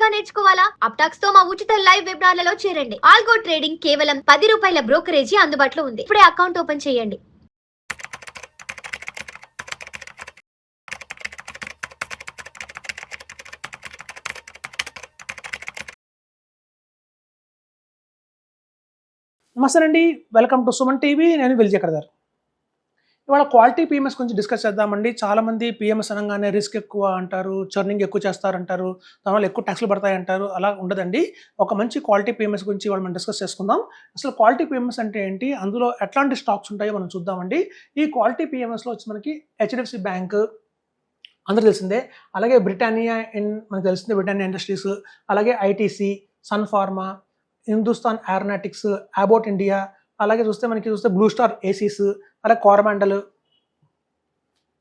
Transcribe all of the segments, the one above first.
గా నేర్చుకోవాలా? అప్టాక్స్ తో మా ఉచిత లైవ్ వెబినార్లలో చేరండి. ఆల్గో ట్రేడింగ్ కేవలం ₹10 బ్రోకరేజీ అందుబాటులో ఉంది. ఇప్పుడే అకౌంట్ ఓపెన్ చేయండి. నమస్తే అండి, వెల్కమ్ టు సుమన్ టీవీ. నేను విజయకర్ గారు. ఇవాళ క్వాలిటీ పీఎంఎస్ గురించి డిస్కస్ చేద్దామండి. చాలామంది పీఎంఎస్ అనగానే రిస్క్ ఎక్కువ అంటారు, చర్నింగ్ ఎక్కువ చేస్తారంటారు, దానివల్ల ఎక్కువ ట్యాక్స్లు పడతాయి అంటారు. అలా ఉండదండి. ఒక మంచి క్వాలిటీ పీఎంఎస్ గురించి ఇవాళ మనం డిస్కస్ చేసుకుందాం. అసలు క్వాలిటీ పీఎంఎస్ అంటే ఏంటి, అందులో ఎట్లాంటి స్టాక్స్ ఉంటాయో మనం చూద్దామండి. ఈ క్వాలిటీ పీఎంఎస్లో వచ్చి మనకి హెచ్డిఎఫ్సి బ్యాంక్ అందరూ తెలిసిందే, అలాగే బ్రిటానియా మనకు తెలిసిందే బ్రిటానియా ఇండస్ట్రీస్, అలాగే ITC, Sun Pharma, Hindustan Aeronautics, Abbott India, అలాగే చూస్తే బ్లూ స్టార్ ఏసీస్, అలాగే కోరమాండల్,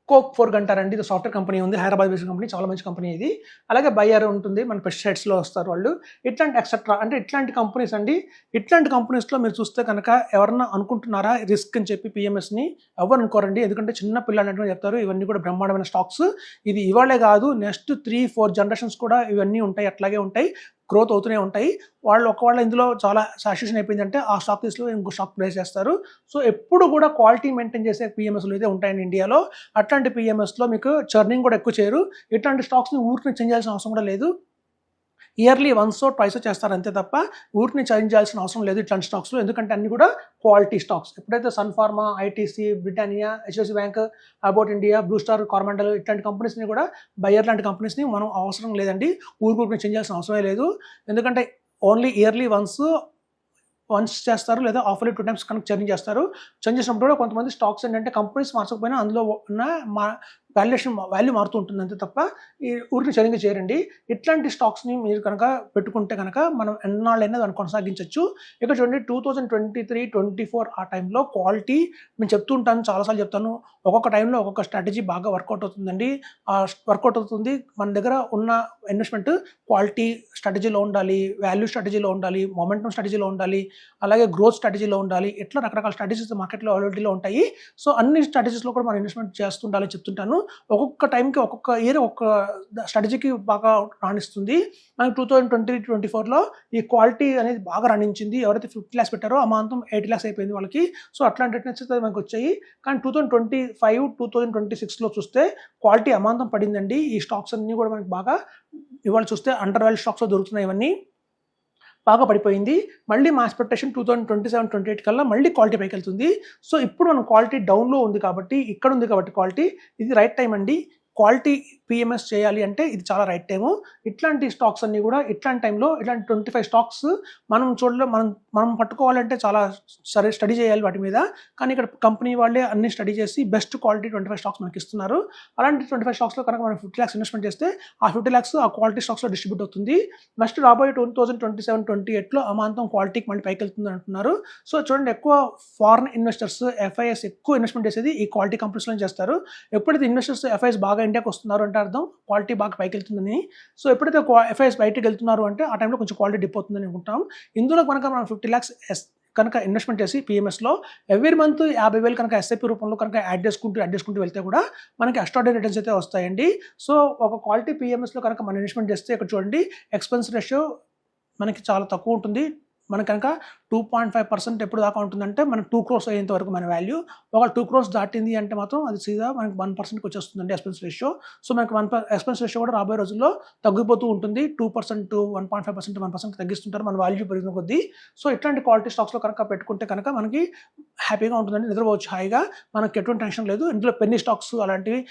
కోక్ ఫోర్గ్ అంటారండి. ఇది సాఫ్ట్వేర్ కంపెనీ ఉంది, హైదరాబాద్ బేస్డ్ కంపెనీ, చాలా మంచి కంపెనీ ఇది. అలాగే బయ్యర్ ఉంటుంది, మన పెస్టిసైడ్స్లో వస్తారు వాళ్ళు. ఇట్లాంటి ఎక్సెట్రా అంటే ఇట్లాంటి కంపెనీస్ అండి. ఇట్లాంటి కంపెనీస్లో మీరు చూస్తే కనుక ఎవరన్నా అనుకుంటున్నారా రిస్క్ అని చెప్పి పీఎంఎస్ని? ఎవరు అనుకోరండి. ఎందుకంటే చిన్న పిల్లలు అన్నట్టు చెప్తారు ఇవన్నీ కూడా బ్రహ్మాండమైన స్టాక్స్, ఇది ఇవాళే కాదు నెక్స్ట్ 3-4 జనరేషన్స్ కూడా ఇవన్నీ ఉంటాయి, అట్లాగే ఉంటాయి, గ్రోత్ అవుతూనే ఉంటాయి. వాళ్ళు ఒకవేళ ఇందులో చాలా సాటిస్ఫాక్షన్ అయిపోయిందంటే ఆ స్టాక్ తీసులో ఇంకో స్టాక్ ప్లేస్ చేస్తారు. సో ఎప్పుడు కూడా క్వాలిటీ మెయింటైన్ చేసే పీఎంఎస్లు అయితే ఉంటాయండి ఇండియాలో. అట్లాంటి పీఎంఎస్లో మీకు చర్నింగ్ కూడా ఎక్కువ చేయరు. ఇట్లాంటి స్టాక్స్ని ఊరికి చేంజ్ చేయాల్సిన అవసరం కూడా లేదు. ఇయర్లీ వన్సో ట్వైసో చేస్తారు అంతే తప్ప ఊరిని చేంజ్ చేయాల్సిన అవసరం లేదు ఇట్లాంటి స్టాక్స్లో. ఎందుకంటే అన్ని కూడా క్వాలిటీ స్టాక్స్. ఎప్పుడైతే Sun Pharma, ITC, Britannia, HDFC Bank, Abbott India, Blue Star, Coromandel ఇట్లాంటి కంపెనీస్ని కూడా, బయ్యర్ లాంటి కంపెనీస్ని మనం అవసరం లేదండి, ఊరికి చేంజ్ చేయాల్సిన అవసరమే లేదు. ఎందుకంటే ఓన్లీ ఇయర్లీ వన్స్ చేస్తారు, లేదా ఆఫర్లీ 2 times కనుక చర్నింగ్ చేస్తారు. చర్న్ చేసినప్పుడు కూడా కొంతమంది స్టాక్స్ ఏంటంటే కంపెనీస్ మార్చకపోయినా అందులో ఉన్న వాల్యూ మారుతూ ఉంటుంది అంతే తప్ప ఈ ఊరికి చర్నింగ్ చేయరండి. ఇట్లాంటి స్టాక్స్ని మీరు కనుక పెట్టుకుంటే కనుక మనం ఎన్నాళ్ళైనా దాన్ని కొనసాగించవచ్చు. ఇక్కడ చూడండి 2023-24 ఆ టైంలో క్వాలిటీ నేను చెప్తుంటాను, చాలాసార్లు చెప్తాను, ఒక్కొక్క టైంలో ఒక్కొక్క స్ట్రాటజీ బాగా వర్కౌట్ అవుతుందండి. వర్కౌట్ అవుతుంది. మన దగ్గర ఉన్న ఇన్వెస్ట్మెంట్ క్వాలిటీ స్ట్రాటజీలో ఉండాలి, వాల్యూ స్ట్రాటజీలో ఉండాలి, మొమెంటమ్ స్ట్రాటజీలో ఉండాలి, అలాగే గ్రోత్ స్ట్రాటజీలో ఉండాలి. ఇట్లా రకరకాల స్ట్రాటజీస్ మార్కెట్లో అవైలబిలిటీలో ఉంటాయి. సో అన్ని స్ట్రాటజీస్లో కూడా మనం ఇన్వెస్ట్మెంట్ చేస్తుండాలని చెప్తుంటాను. ఒక్కొక్క టైంకి ఒక్కొక్క ఇయర్ ఒక్కొక్క స్ట్రాటజీకి బాగా రాణిస్తుంది. మనకి 2023-24లో ఈ క్వాలిటీ అనేది బాగా రాణించింది. ఎవరైతే 50 lakhs పెట్టారో అమాంతం 80 lakhs అయిపోయింది వాళ్ళకి. సో అట్లాంటి రిటర్న్స్ మనకు వచ్చాయి. కానీ 2025-2026లో చూస్తే క్వాలిటీ అమాంతం పడిందండి. ఈ స్టాక్స్ అన్నీ కూడా మనకి బాగా ఇవాళ చూస్తే అండర్ వాల్యూ స్టాక్స్లో దొరుకుతున్నాయి, ఇవన్నీ బాగా పడిపోయింది. మళ్ళీ మా ఎక్స్పెక్టేషన్ 2027-28 కల్లా మళ్ళీ క్వాలిటీ పైకి వెళ్తుంది. సో ఇప్పుడు మనం క్వాలిటీ డౌన్లో ఉంది కాబట్టి, ఇక్కడ ఉంది కాబట్టి క్వాలిటీ, ఇది రైట్ టైం అండి. క్వాలిటీ పీఎంఎస్ చేయాలి అంటే ఇది చాలా రైట్ టైము. ఇట్లాంటి స్టాక్స్ అన్నీ కూడా ఇట్లాంటి టైంలో ఇట్లాంటి 25 స్టాక్స్ మనం మనం పట్టుకోవాలంటే చాలా సరే స్టడీ చేయాలి వాటి మీద. కానీ ఇక్కడ కంపెనీ వాళ్ళే అన్ని స్టడీ చేసి బెస్ట్ క్వాలిటీ 25 స్టాక్స్ మనకి ఇస్తున్నారు. అలాంటి 25 స్టాక్స్లో కనుక మనం 50 lakhs ఇన్వెస్ట్మెంట్ చేస్తే ఆ 50 lakhs ఆ క్వాలిటీ స్టాక్స్లో డిస్ట్రిబ్యూట్ అవుతుంది. నెక్స్ట్ రాబోయే 2027-28లో అమాంతం క్వాలిటీకి మళ్ళీ పైకి వెళ్తుంది అంటున్నారు. సో చూడండి, ఎక్కువ ఫారిన్ ఇన్వెస్టర్స్, ఎఫ్ఐఎస్ ఎక్కువ ఇన్వెస్ట్మెంట్ చేసేది ఈ క్వాలిటీ కంపెనీస్లో చేస్తారు. ఎప్పుడైతే ఇన్వెస్టర్స్, ఎఫ్ఐఎస్ బాగా ఇండియాకి వస్తున్నారు అంటే అర్థం క్వాలిటీ బాగా పైకి వెళ్తుందని. సో ఎప్పుడైతే ఎఫ్ఐఎస్ బయటకు వెళ్తున్నారు అంటే ఆ టైంలో కొంచెం క్వాలిటీ డిప్ అవుతుందని అనుకుంటాం. ఇందులో కనుక మనం 50 lakhs కనుక ఇన్వెస్ట్మెంట్ చేసి పీఎంఎస్లో ఎవ్రీ మంత్ 50,000 కనుక ఎస్ఐపి రూపంలో కనుక యాడ్ చేసుకుంటూ వెళ్తే కూడా మనకి ఎక్స్ట్రాడినరీ రిటర్న్స్ అయితే వస్తాయండి. సో ఒక క్వాలిటీ పీఎంఎస్లో కనుక మనం ఇన్వెస్ట్మెంట్ చేస్తే ఇక్కడ చూడండి, ఎక్స్పెన్స్ రేషియో మనకి చాలా తక్కువ ఉంటుంది. మనకు కనుక 2.5% ఎప్పుడు దాకా ఉంటుందంటే మనకు 2 crores అయ్యేంత వరకు మన వాల్యూ. ఒక 2 crores దాటింది అంటే మాత్రం అది సీదా మనకి 1%కి వచ్చేస్తుందండి ఎక్స్పెన్స్ రేషియో. సో మనకి ఎక్స్పెన్స్ రేషియో కూడా రాబోయే రోజుల్లో తగ్గిపోతూ ఉంటుంది. 2%, 1.5%, 1% తగ్గిస్తుంటారు మన వాల్యూ పెరిగిన కొద్దీ. సో ఇట్లాంటి క్వాలిటీ స్టాక్స్లో కనుక పెట్టుకుంటే కనుక మనకి హ్యాపీగా ఉంటుందండి, నిద్రపోవచ్చు హాయిగా, మనకి ఎటువంటి టెన్షన్ లేదు. ఇందులో పెన్నీ స్టాక్స్ అలాంటివి,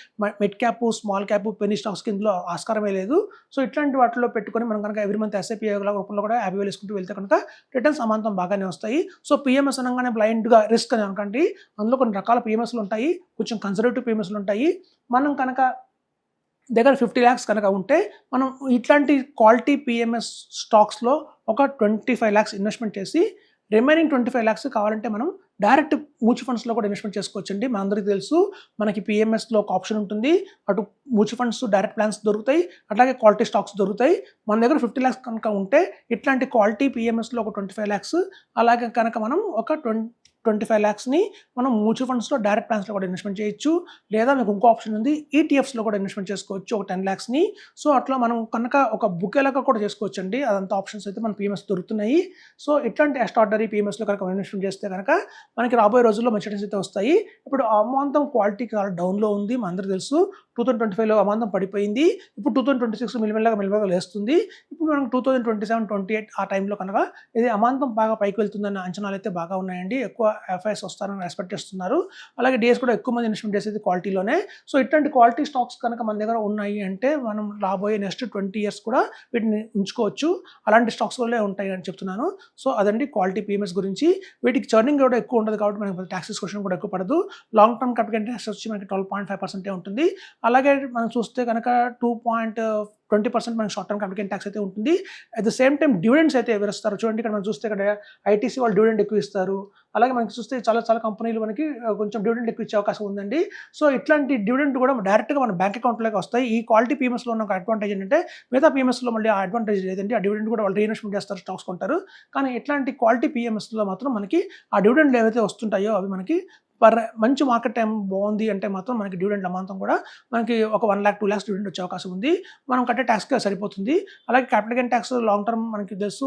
mid cap, small cap, penny స్టాక్స్కి ఇందులో ఆస్కారమే లేదు. సో ఇట్లాంటి వాటిలో పెట్టుకొని మనం కనుక ఎవ్రీ మంత్ ఎస్ఐపి రూపంలో కూడా 50,000 వేసుకుంటూ వెళ్తే కనుక రిటర్న్స్ అమాంతం బాగానే వస్తాయి. సో పీఎంఎస్ అనగానే బ్లైండ్గా రిస్క్ అని అనకండి. అందులో కొన్ని రకాల పీఎంఎస్లు ఉంటాయి, కొంచెం కన్సర్వేటివ్ పీఎంఎస్లు ఉంటాయి. మనం కనుక దగ్గర 50 lakhs కనుక ఉంటే మనం ఇట్లాంటి క్వాలిటీ పీఎంఎస్ స్టాక్స్లో ఒక 25 lakhs ఇన్వెస్ట్మెంట్ చేసి రిమైనింగ్ 25 lakhs కావాలంటే మనం డైరెక్ట్ మ్యూచువల్ ఫండ్స్లో కూడా ఇన్వెస్ట్మెంట్ చేసుకోవచ్చండి. మనందరికీ తెలుసు మనకి పీఎంఎస్లో ఒక ఆప్షన్ ఉంటుంది, అటు మ్యూచువల్ ఫండ్స్ డైరెక్ట్ ప్లాన్స్ దొరుకుతాయి, అట్లాగే క్వాలిటీ స్టాక్స్ దొరుకుతాయి. మన దగ్గర 50 lakhs కనుక ఉంటే ఇట్లాంటి క్వాలిటీ పీఎంఎస్లో ఒక 25 lakhs, అలాగే కనుక మనం ఒక 25 lakhsని మనం మ్యూచువల్ ఫండ్స్లో డైరెక్ట్ ప్లాన్స్లో కూడా ఇన్వెస్ట్మెంట్ చేయొచ్చు, లేదా మీకు ఇంకో ఆప్షన్ ఉంది ఈటీఎఫ్స్లో కూడా ఇన్వెస్ట్మెంట్ చేసుకోవచ్చు ఒక 10 lakhsని. సో అట్లా మనం కనుక ఒక బుకేలాగా కూడా చేసుకోవచ్చు అండి. అదంతా ఆప్షన్స్ అయితే మన పిఎంఎస్ దొరుకుతున్నాయి. సో ఇట్లాంటి ఎక్స్ట్రార్డినరీ పిఎంఎస్లో కనుక ఇన్వెస్ట్మెంట్ చేస్తే కనుక మనకి రాబోయే రోజుల్లో మంచి రిటర్న్స్ అయితే వస్తాయి. ఇప్పుడు అమాంతం క్వాలిటీ చాలా డౌన్లో ఉంది, మనందరూ తెలుసు. 2025లో అమాంతం పడిపోయింది. ఇప్పుడు 2026 మెల్లమెల్లగా లేస్తుంది. ఇప్పుడు మనం 2027, 28 ఆ టైంలో కనుక ఇది అమాంతం బాగా పైకి వెళ్తుందన్న అంచనాలు అయితే బాగా ఉన్నాయండి. ఎక్కువ ఎఫ్ఐఎస్ వస్తారని ఎక్స్పెక్ట్ చేస్తున్నారు. అలాగే డిఎస్ కూడా ఎక్కువ మంది ఇన్వెస్ట్మెంట్ చేసేది క్వాలిటీలోనే. సో ఇట్లాంటి క్వాలిటీ స్టాక్స్ కనుక మన దగ్గర ఉన్నాయి అంటే మనం రాబోయే నెక్స్ట్ 20 years కూడా వీటిని ఉంచుకోవచ్చు. అలాంటి స్టాక్స్ వల్లే ఉంటాయి అని చెప్తున్నాను. సో అదండి క్వాలిటీ పిఎంఎస్ గురించి. వీటికి చర్నింగ్ కూడా ఎక్కువ ఉండదు కాబట్టి మనకి ట్యాక్స్ డిస్కషన్ కూడా ఎక్కువ పడదు. లాంగ్ టర్మ్ క్యాపిటల్ ట్యాక్స్ వచ్చి మనకి 12.5% ఉంటుంది. అలాగే మనం చూస్తే కనుక 2.20% మనకి షార్ట్ టర్మ్ క్యాపిటల్ ట్యాక్స్ అయితే ఉంటుంది. At the same time dividends అయితే ఎవరిస్తారు చూడండి. ఇక్కడ మనం చూస్తే ఇక్కడ ఐటీసీ వాళ్ళు డివిడెండ్ ఎక్కువ ఇస్తారు. అలాగే మనకి చూస్తే చాలా కంపెనీలు మనకి కొంచెం డివిడెండ్ ఎక్కువ ఇచ్చే అవకాశం ఉందండి. సో ఇట్లాంటి డివిడెండ్ కూడా డైరెక్ట్గా మన బ్యాంక్ అకౌంట్లోకి వస్తాయి. ఈ క్వాలిటీ పిఎంఎస్లో ఉన్న ఒక అడ్వాంటేజ్ ఏంటంటే మిగతా పిఎంఎస్లో మళ్ళీ ఆ అడ్వాంటేజ్ లేదండి. ఆ డివిడెండ్ కూడా వాళ్ళు రీఇన్వెస్ట్మెంట్ చేస్తారు, స్టాక్స్ కొంటారు. కానీ ఇట్లాంటి క్వాలిటీ పిఎంఎస్లో మాత్రం మనకి ఆ డివిడెండ్లు ఏవైతే వస్తుంటాయో అవి మనకి మంచి మార్కెట్ టైం బాగుంది అంటే మాత్రం మనకి డివిడెండ్ అమాంతం కూడా మనకి ఒక 1 lakh 2 lakhs డివిడెండ్ వచ్చే అవకాశం ఉంది. మనం కట్టే ట్యాక్స్గా సరిపోతుంది. అలాగే capital gain tax long term మనకి తెలుసు,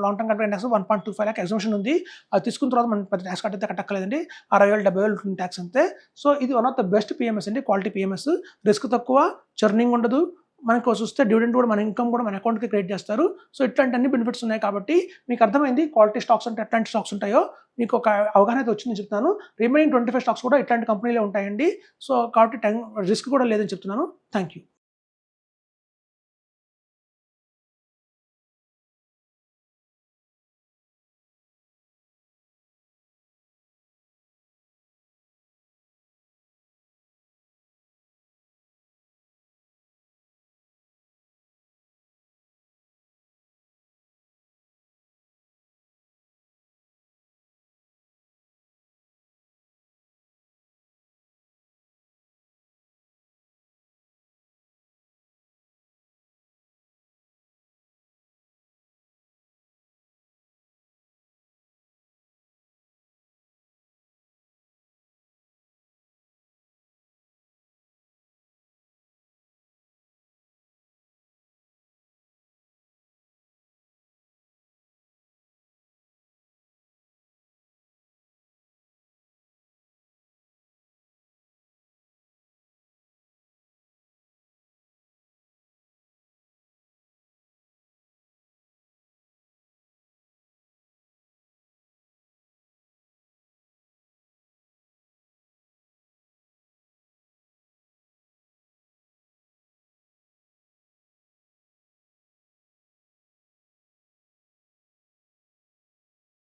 long term capital gain tax 1.25 lakh exemption ఉంది. అది తీసుకున్న తర్వాత మనం పెద్ద ట్యాక్స్ కట్టయితే కట్టక్కలేదండి. 60,000 70,000 ఉంటుంది ట్యాక్స్ అంతే. సో ఇది one of the best PMS అండి, క్వాలిటీ పిఎంఎస్. రిస్క్ తక్కువ, చర్నింగ్ ఉండదు. మనకు చూస్తే డివిడెండ్ కూడా మన ఇన్కమ్ కూడా మన అకౌంట్కి క్రియేట్ చేస్తారు. సో ఇట్లాంటి అన్ని బెనిఫిట్స్ ఉన్నాయి కాబట్టి మీకు అర్థమైంది క్వాలిటీ స్టాక్స్ అంటే ఎట్లాంటి స్టాక్స్ ఉంటాయో మీకు ఒక అవగాహన అయితే వచ్చిందని చెప్తున్నాను. రిమైనింగ్ 25 స్టాక్స్ కూడా ఇట్లాంటి కంపెనీలే ఉంటాయండి. సో కాబట్టి రిస్క్ కూడా లేదని చెప్తున్నాను. Thank you.